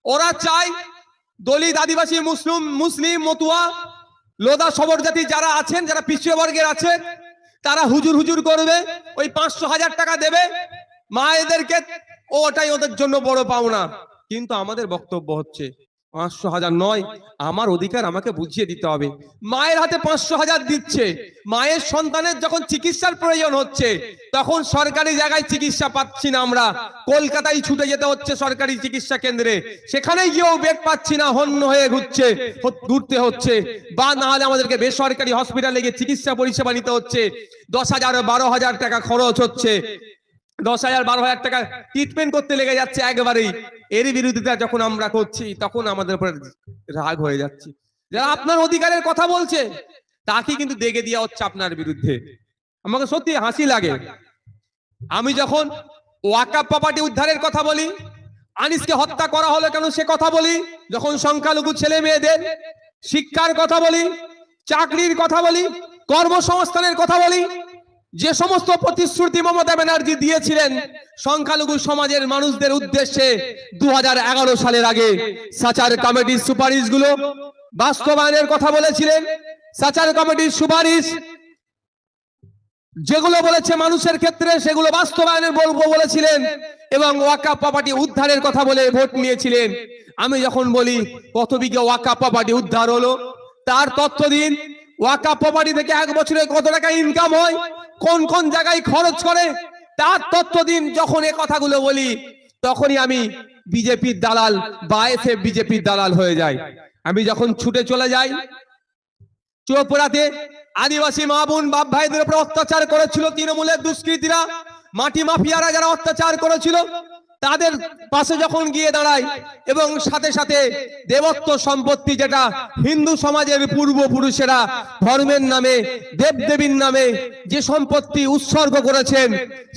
ওরা চায় দলিত, আদিবাসী, মুসলিম, মতুয়া, লোদা, সবর জাতি যারা আছেন, যারা পিছিয়ে বর্গের আছেন, তারা হুজুর হুজুর করবে, ওই 500,000 টাকা দেবে মায়েদেরকে, ওটাই ওদের জন্য বড় পাওনা। কিন্তু আমাদের বক্তব্য হচ্ছে 500,000 নয়, আমার অধিকার আমাকে বুঝিয়ে দিতে হবে। মায়ের হাতে 500,000 দিচ্ছে, মায়ের সন্তানের যখন চিকিৎসার প্রয়োজন হচ্ছে, তখন সরকারি জায়গায় চিকিৎসা পাচ্ছি না, আমরা কলকাতায় ছুটে যেতে হচ্ছে সরকারি চিকিৎসা কেন্দ্রে, সেখানে গিয়েও বেড পাচ্ছি না, হন্য হয়ে ঘুরতে হচ্ছে, বা না হলে আমাদেরকে বেসরকারি হসপিটালে গিয়ে চিকিৎসা পরিষেবা নিতে হচ্ছে। 10,000 12,000 টাকা খরচ হচ্ছে, 10,000 12,000 টাকা ট্রিটমেন্ট করতে লেগে যাচ্ছে একবারেই। এর বিরোধিতা যখন আমরা করছি, তখন আমাদের উপর রাগ হয়ে যাচ্ছে। যারা আপনার অধিকারের কথা বলছে, তাকে কিন্তু দেখে দেওয়া হচ্ছে আপনার বিরুদ্ধে। আমাকে সত্যি হাসি লাগে। আমি যখন ওয়াকাফ প্রপার্টি উদ্ধারের কথা বলি, আনিসকে হত্যা করা হলো কেন সে কথা বলি, যখন সংখ্যালঘু ছেলে মেয়েদের শিক্ষার কথা বলি, চাকরির কথা বলি, কর্মসংস্থানের কথা বলি, যে সমস্ত প্রতিশ্রুতি মমতা ব্যানার্জি দিয়েছিলেন সংখ্যালঘু সমাজের মানুষদের উদ্দেশ্যে 2011 সালের আগে, সাচার কমিটির সুপারিশগুলো বাস্তবায়নের কথা বলেছিলেন। সাচার কমিটির সুপারিশ যেগুলো বলেছে মানুষের ক্ষেত্রে, সেগুলো বাস্তবায়নের বলেছিলেন, এবং ওয়াকাফ প্রপার্টি উদ্ধারের কথা বলে ভোট নিয়েছিলেন। আমি যখন বলি কত বিঘা ওয়াকাফ প্রপার্টি উদ্ধার হলো, তার তথ্য দিন। ওয়াকাফ প্রপার্টি থেকে এক বছরে কত টাকা ইনকাম হয়, কোন কোন জায়গায় খরচ করে, তার তথ্য দিন। যখন এই কথাগুলো বলি, তখনই আমি বিজেপির দালাল বা এসএফ বিজেপির দালাল হয়ে যাই। আমি যখন ছুটে চলে যাই চৌপড়াতে, আদিবাসী মা বোন বাপ ভাইদের উপর অত্যাচার করেছিল তৃণমূলের দুষ্কৃতীরা, মাটি মাফিয়ারা যারা অত্যাচার করেছিল, তাদের পাশে যখন গিয়ে দাঁড়াই, এবং সাথে সাথে দেবত্ব সম্পত্তি, যেটা হিন্দু সমাজের পূর্বপুরুষেরা ধর্মের নামে, দেবদেবীর নামে যে সম্পত্তি উৎসর্গ করেছেন,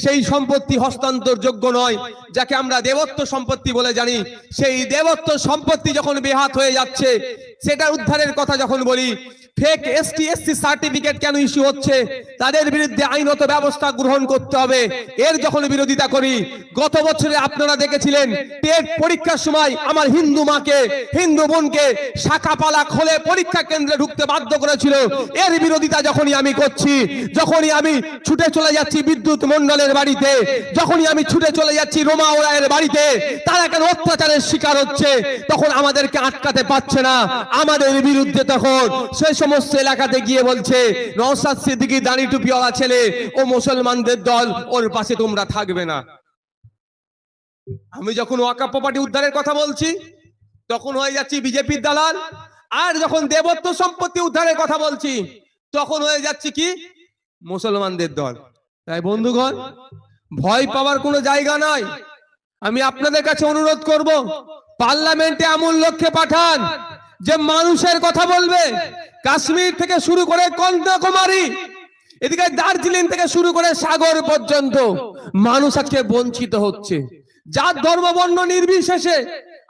সেই সম্পত্তি হস্তান্তরযোগ্য নয়, যাকে আমরা দেবত্ব সম্পত্তি বলে জানি, সেই দেবত্ব সম্পত্তি যখন বেহাত হয়ে যাচ্ছে, সেটা উদ্ধারের কথা যখন বলি, ফেক এসটি এসসি সার্টিফিকেট কেন ইস্যু হচ্ছে, তাদের বিরুদ্ধে আইনত ব্যবস্থা গ্রহণ করতে হবে, এর যখন বিরোধিতা করি। গত বছরে আপনারা দেখেছিলেন টেট পরীক্ষার সময় আমার হিন্দু মাকে, হিন্দু বোনকে শাখাপালা খোলে পরীক্ষা কেন্দ্রে ঢুকতে বাধ্য করেছিল, এর বিরোধিতা যখনই আমি করছি, যখনই আমি ছুটে চলে যাচ্ছি বিদ্যুৎ মন্ডলের বাড়িতে, যখনই আমি ছুটে চলে যাচ্ছি রোমা ওরায়ের বাড়িতে, তারা কেন অত্যাচারের শিকার হচ্ছে, তখন আমাদেরকে আটকাতে পারছে না। আমাদের বিরুদ্ধে তখন সেই সমস্ত এলাকাতে গিয়ে বলছে নওশাদ সিদ্দিকী দাড়ি টুপিওয়ালা ছেলে, ও মুসলমানদের দল, ওর পাশে তোমরা থাকবে না। আমি যখন ওয়াকাফ প্রপার্টি উদ্ধারের কথা বলছি, তখন হয়ে যাচ্ছি বিজেপির দালাল, আর যখন দেবত্ব সম্পত্তি উদ্ধারের কথা বলছি, তখন হয়ে যাচ্ছি কি মুসলমানদের দল। তাই বন্ধুগণ, ভয় পাওয়ার কোনো জায়গা নাই। আমি আপনাদের কাছে অনুরোধ করব, পার্লামেন্টে এমন লোককে পাঠান যে মানুষের কথা বলবে। কাশ্মীর থেকে শুরু করে কন্যাকুমারী, এদিকে দার্জিলিং থেকে শুরু করে সাগর পর্যন্ত মানুষ আজকে বঞ্চিত হচ্ছে, জাত ধর্ম বর্ণ নির্বিশেষে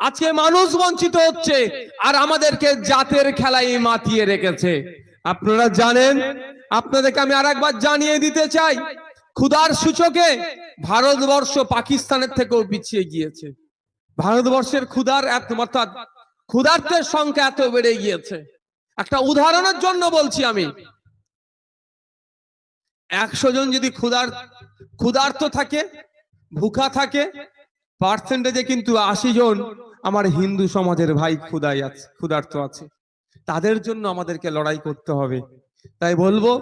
আজকে মানুষ বঞ্চিত হচ্ছে, আর আমাদেরকে জাতের খেলায় মাতিয়ে রেখেছে। আপনারা জানেন, আপনাদেরকে আমি আরেকবার জানিয়ে দিতে চাই, ক্ষুধার সূচকে ভারতবর্ষ পাকিস্তানের থেকেও পিছিয়ে গিয়েছে। ভারতবর্ষের অর্থাৎ ক্ষুধার্তের সংখ্যা এত বেড়ে গিয়েছে। একটা উদাহরণের জন্য বলছি, আমি 100 জন যদি ক্ষুধার্ত থাকে, ভুখা থাকে, পার্সেন্টেজে কিন্তু 80 জন আমার হিন্দু সমাজের ভাই ক্ষুধার্ত আছে। তাদের জন্য আমাদেরকে লড়াই করতে হবে। তাই বলবো,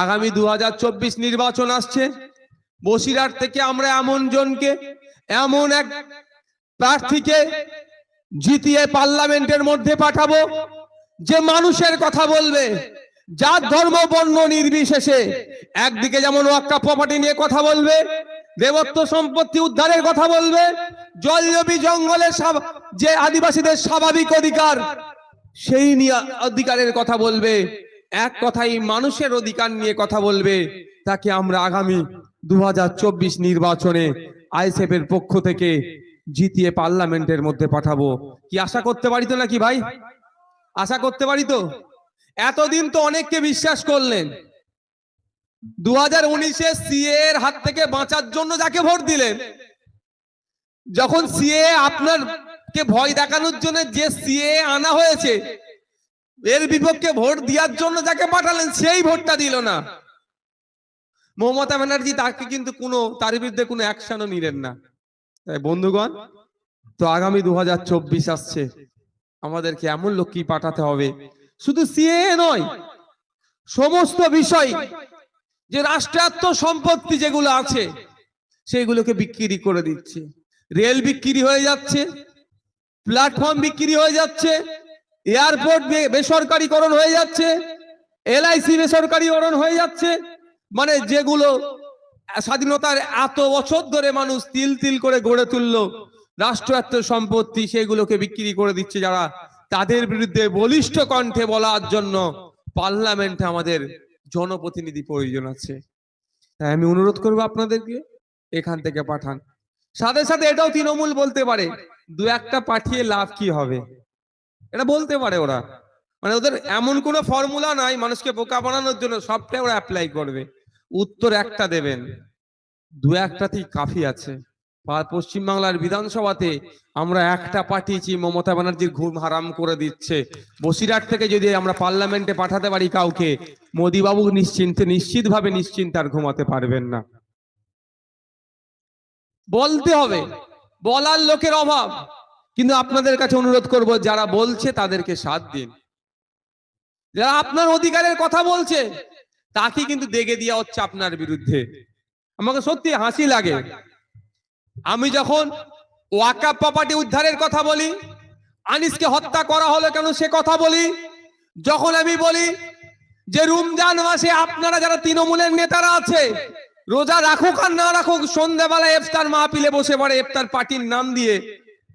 আগামী 2024 নির্বাচন আসছে, বসিরহাট থেকে আমরা এমন এক প্রার্থীকে জিতিয়ে পার্লামেন্টের মধ্যে পাঠাবো, যে মানুষের কথা বলবে, জাত ধর্ম বর্ণ নির্বিশেষে। একদিকে যেমন ওয়াকাফ প্রপার্টি নিয়ে কথা বলবে, দেবত্ব সম্পত্তি উদ্ধারের কথা বলবে, জলজমি জঙ্গলের যে আদিবাসীদের স্বাভাবিক অধিকার, সেই নিয়ে অধিকারের কথা বলবে, এক কথাই মানুষের অধিকার নিয়ে কথা বলবে, তাকে আমরা আগামী 2024 নির্বাচনে আইএসএফ এর পক্ষ থেকে জিতিয়ে পার্লামেন্টের মধ্যে পাঠাবো। কি আশা করতে পারি তো নাকি ভাই? আশা করতে পারি তো? এতদিন তো অনেককে বিশ্বাস করলেন, 2019-এ সিএ এর হাত থেকে বাঁচার জন্য যাকে ভোট দিলেন, যখন সিএ আপনার কে ভয় দেখানোর জন্য যে সিএ আনা হয়েছে, এর বিপক্ষে ভোট দেওয়ার জন্য যাকে পাঠালেন সেই ভোটটা দিল না। মমতা ব্যানার্জি তাকে কিন্তু তার বিরুদ্ধে কোনো অ্যাকশনও নিলেন না। তাই বন্ধুগণ, তো আগামী 2024 আসছে, আমাদেরকে এমন লোকই পাঠাতে হবে, শুধু সিএ নয়, সমস্ত বিষয় যে রাষ্ট্রায়ত্ত সম্পত্তি যেগুলো আছে সেগুলোকে বিক্রি করে দিচ্ছে। রেল বিক্রি হয়ে যাচ্ছে, প্ল্যাটফর্ম বিক্রি হয়ে যাচ্ছে, এয়ারপোর্ট বেসরকারীকরণ হয়ে যাচ্ছে, এলআইসি বেসরকারীকরণ হয়ে যাচ্ছে। মানে যেগুলো স্বাধীনতার এত বছর ধরে মানুষ তিল তিল করে গড়ে তুললো রাষ্ট্রায়ত্ত সম্পত্তি, সেগুলোকে বিক্রি করে দিচ্ছে যারা, তাদের বিরুদ্ধে বলিষ্ঠ কণ্ঠে বলার জন্য পার্লামেন্টে আমাদের জনপ্রতিনিধি প্রয়োজন আছে। তাই আমি অনুরোধ করবো আপনাদেরকে এখান থেকে পাঠান। সাথে সাথে এটাও তৃণমূল বলতে পারে, দু একটা পাঠিয়ে লাভ কি হবে, এটা বলতে পারে ওরা। মানে ওদের এমন কোনো ফর্মুলা নাই মানুষকে বোকা বানানোর জন্য, সবটাই ওরা অ্যাপ্লাই করবে। উত্তর একটা দেবেন, দু একটাতেই কাফি আছে। পশ্চিমবাংলার বিধানসভাতে আমরা একটা পাঠিয়েছি, মমতা ব্যানার্জির ঘুম হারাম করে দিচ্ছে। বসিরহাট থেকে যদি আমরা পার্লামেন্টে পাঠাতে পারি কাউকে, মোদী বাবু নিশ্চিতভাবে নিশ্চিন্তার ঘুমাতে পারবেন না। বলতে হবে, বলার লোকের অভাব। কিন্তু আপনাদের কাছে অনুরোধ করব, যারা বলছে তাদেরকে সাথ দিন। যারা আপনার অধিকারের কথা বলছে তাকে কিন্তু দেগে দেওয়া হচ্ছে আপনার বিরুদ্ধে। আমাকে সত্যি হাসি লাগে, আমি যখন ওয়াকাফ প্রপার্টি উদ্ধারের কথা বলি, আনিসকে হত্যা করা হলো কেন সে কথা বলি, যখন আমি বলি যে রমজান মাসে আপনারা যারা তৃণমূলের নেতারা আছে, রোজা রাখুক আর না রাখুক, সন্ধ্যাবেলা ইফতার মাহফিলে বসে পড়ে, ইফতার পার্টির নাম দিয়ে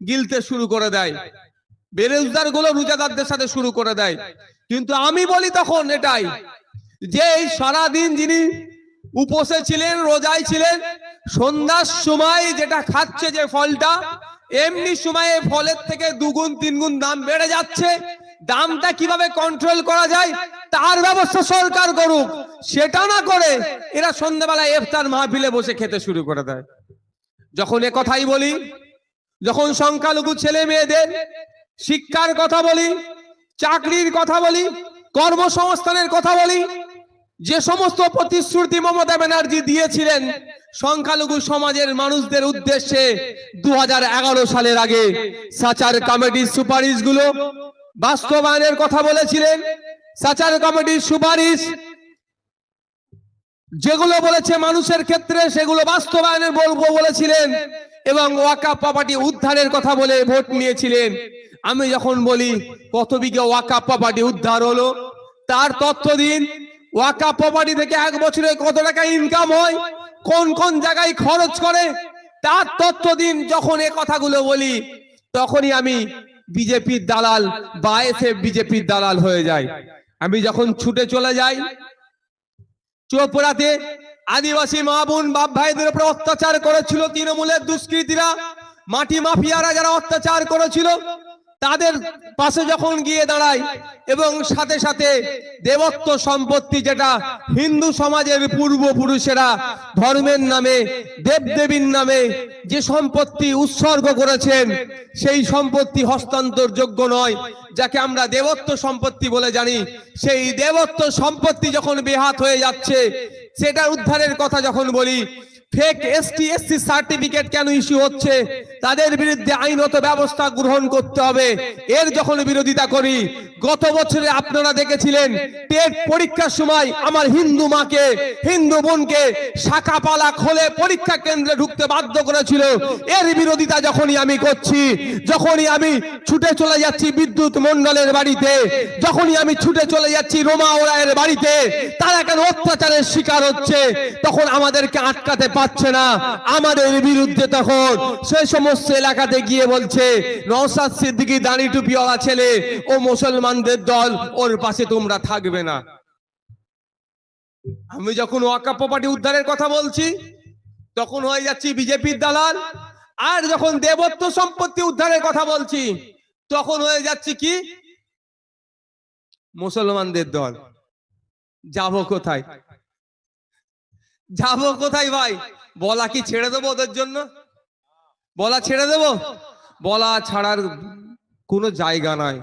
গিলতে শুরু করে দেয়, বেরোজগার গুলো রোজাদারদের সাথে শুরু করে দেয়। কিন্তু আমি বলি তখন এটাই, যে এই সারাদিন যিনি উপোসে ছিলেন, রোজায় ছিলেন, সন্ধ্যার সময় যেটা খাচ্ছে যে ফলটা, এমনি সময়ে ফলের থেকে দুগুণ তিনগুণ দাম বেড়ে যাচ্ছে। দামটা কিভাবে কন্ট্রোল করা যায় তার ব্যবস্থা সরকার করুক, সেটা না করে এরা সন্ধ্যাবেলায় ইফতার মাহফিলে বসে খেতে শুরু করে দেয়। যখন এ কথাই বলি, যখন সংখ্যালঘু ছেলে মেয়েদের শিক্ষার কথা বলি, চাকরির কথা বলি, কর্মসংস্থানের কথা বলি, যে সমস্ত প্রতিশ্রুতি মমতা ব্যানার্জি দিয়েছিলেন সংখ্যালঘু সমাজের মানুষদের উদ্দেশ্যে 2011 সালের আগে, সাচার কমিটির সুপারিশগুলো বাস্তবায়নের কথা বলেছিলেন। সাচার কমিটির সুপারিশ যেগুলো বলেছে মানুষের ক্ষেত্রে সেগুলো বাস্তবায়নের বলবো বলেছিলেন, এবং ওয়াকাফ প্রপার্টি উদ্ধারের কথা বলে ভোট নিয়েছিলেন। আমি যখন বলি কত বিঘা ওয়াকাফ প্রপার্টি উদ্ধার হলো তার তথ্য দিন, ওয়াকাফ প্রপার্টি থেকে এক বছরে কত টাকা ইনকাম হয়, কোন কোন জায়গায় খরচ করে তার তথ্য দিন। যখন এই কথাগুলো বলি তখনই আমি বিজেপির দালাল বা এসএফ বিজেপির দালাল হয়ে যাই। আমি যখন ছুটে চলে যাই চোপড়াতে, আদিবাসী মা বোন বাপ ভাইদের উপর অত্যাচার করেছিল তৃণমূলের দুষ্কৃতীরা, মাটি মাফিয়ারা যারা অত্যাচার করেছিল, তাদের পাশে যখন গিয়ে দাঁড়ায়, এবং সাথে সাথে দেবত্ব সম্পত্তি যেটা হিন্দু সমাজের পূর্বপুরুষেরা ধর্মের নামে, দেবদেবীর নামে যে সম্পত্তি উৎসর্গ করেছেন, সেই সম্পত্তি হস্তান্তরযোগ্য নয়, যাকে আমরা দেবত্ব সম্পত্তি বলে জানি, সেই দেবত্ব সম্পত্তি যখন বেহাত হয়ে যাচ্ছে, সেটা উদ্ধারের কথা যখন বলি, ফেক এসটি এসসি সার্টিফিকেট কেন ইস্যু হচ্ছে, তাদের বিরুদ্ধে আইনত ব্যবস্থা গ্রহণ করতে হবে, এর যখন বিরোধিতা করি। গত বছরে আপনারা দেখেছিলেন টেট পরীক্ষার সময় আমার হিন্দু মাকে, হিন্দু বোনকে শাখাপালা খোলে পরীক্ষা কেন্দ্রে ঢুকতে বাধ্য করেছিল, এর বিরোধিতা যখনই আমি করছি, যখনই আমি ছুটে চলে যাচ্ছি বিদ্যুৎ মন্ডলের বাড়িতে, যখনই আমি ছুটে চলে যাচ্ছি রোমা ওরায়ের বাড়িতে, তারা কেন অত্যাচারের শিকার হচ্ছে, তখন আমাদেরকে আটকাতে পারছে না। আমাদের বিরুদ্ধে তখন সেই সমস্ত এলাকাতে গিয়ে বলছে নওশাদ সিদ্দিকী দাড়ি টুপিওয়ালা ছেলে, ও মুসলমানদের দল, ওর পাশে তোমরা থাকবে না। আমি যখন ওয়াকাফ প্রপার্টি উদ্ধারের কথা বলছি তখন হয়ে যাচ্ছি বিজেপির দালাল, আর যখন দেবত্ব সম্পত্তি উদ্ধারের কথা বলছি তখন হয়ে যাচ্ছি কি মুসলমানদের দল। যাব কোথায়, যাব কোথায় ভাই? বলা কি ছেড়ে দেবো ওদের জন্য? বলা ছেড়ে দেবো? বলা ছাড়ার কোনো জায়গা নাই।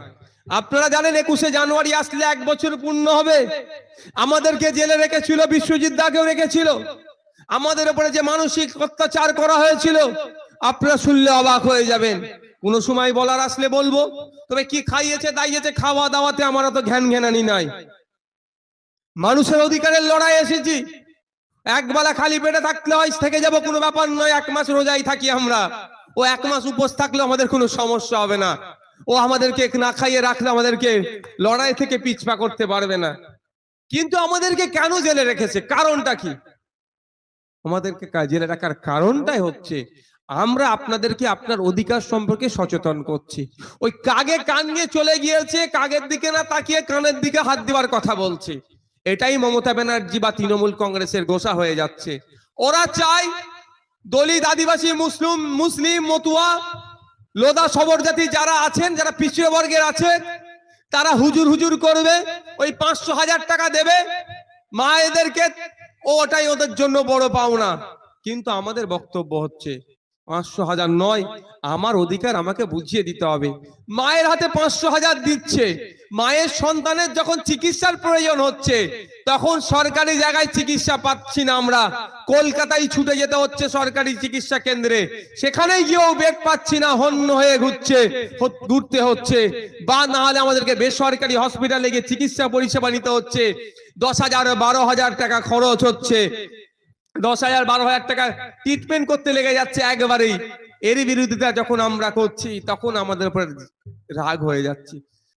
আপনারা জানেন 21শে জানুয়ারি আসলে 1 বছর পূর্ণ হবে। আমাদেরকে জেলে রেখেছিল, বিশ্বজিৎ দাকেও রেখেছিল। আমাদের উপরে যে মানসিক অত্যাচার করা হয়েছিল আপনারা শুনলে অবাক হয়ে যাবেন। কোন সময় বলার আসলে বলবো, তবে কি খাইয়েছে দাইয়েছে, খাওয়া দাওয়াতে আমার তো ঘ্যান ঘ্যানানি নাই। মানুষের অধিকারের লড়াই এসেছি। একবেলা খালি পেটে থাকলে হয় থেকে যাব কোনো ব্যাপার নয়, 1 মাস রোজাই থাকি আমরা। ও 1 মাস উপোস থাকলে আমাদের কোনো সমস্যা হবে না। ও আমাদেরকে না খাইয়ে রাখলে আমাদেরকে লড়াই থেকে পিছপা করতে পারবে না। কিন্তু আমাদেরকে কেন জেলে রেখেছে, কারণটা কি? আমাদেরকে জেলে রাখার কারণটাই হচ্ছে আমরা আপনাদেরকে আপনার অধিকার সম্পর্কে সচেতন করছি। ওই কাগে কান নিয়ে চলে গিয়েছে, কাগের দিকে না তাকিয়ে কানের দিকে হাত দেওয়ার কথা বলছে। এটাই মমতা ব্যানার্জি বা তৃণমূল কংগ্রেসের গোসা হয়ে যাচ্ছে। ওরা চায় দলিত, আদিবাসী, মুসলিম, মতুয়া, লোদা, সবর জাতি যারা আছেন, যারা পিছিয়ে বর্গের আছে, তারা হুজুর হুজুর করবে, ওই 500,000 টাকা দেবে মায়েদেরকে, ওটাই ওদের জন্য বড় পাওনা। কিন্তু আমাদের বক্তব্য হচ্ছে 500,000 নয়, আমার অধিকার আমাকে বুঝিয়ে দিতে হবে। মায়ের হাতে 500,000 দিচ্ছে, মায়ের সন্তানের যখন চিকিৎসার প্রয়োজন হচ্ছে তখন সরকারি জায়গায় চিকিৎসা পাচ্ছি না, আমরা কলকাতায় ছুটে যেতে হচ্ছে সরকারি চিকিৎসা কেন্দ্রে, সেখানেই গিয়েও বেড পাচ্ছি না, হন্য হয়ে ঘুরতে হচ্ছে। বা না হলে আমাদেরকে বেসরকারি হসপিটালে গিয়ে চিকিৎসা পরিষেবা নিতে হচ্ছে। 10,000 12,000 টাকা খরচ হচ্ছে, 10,000 12,000 টাকা ট্রিটমেন্ট করতে লেগে যাচ্ছে একবারেই। এর বিরোধিতা যখন আমরা করছি তখন আমাদের উপর রাগ হয়ে যাচ্ছে।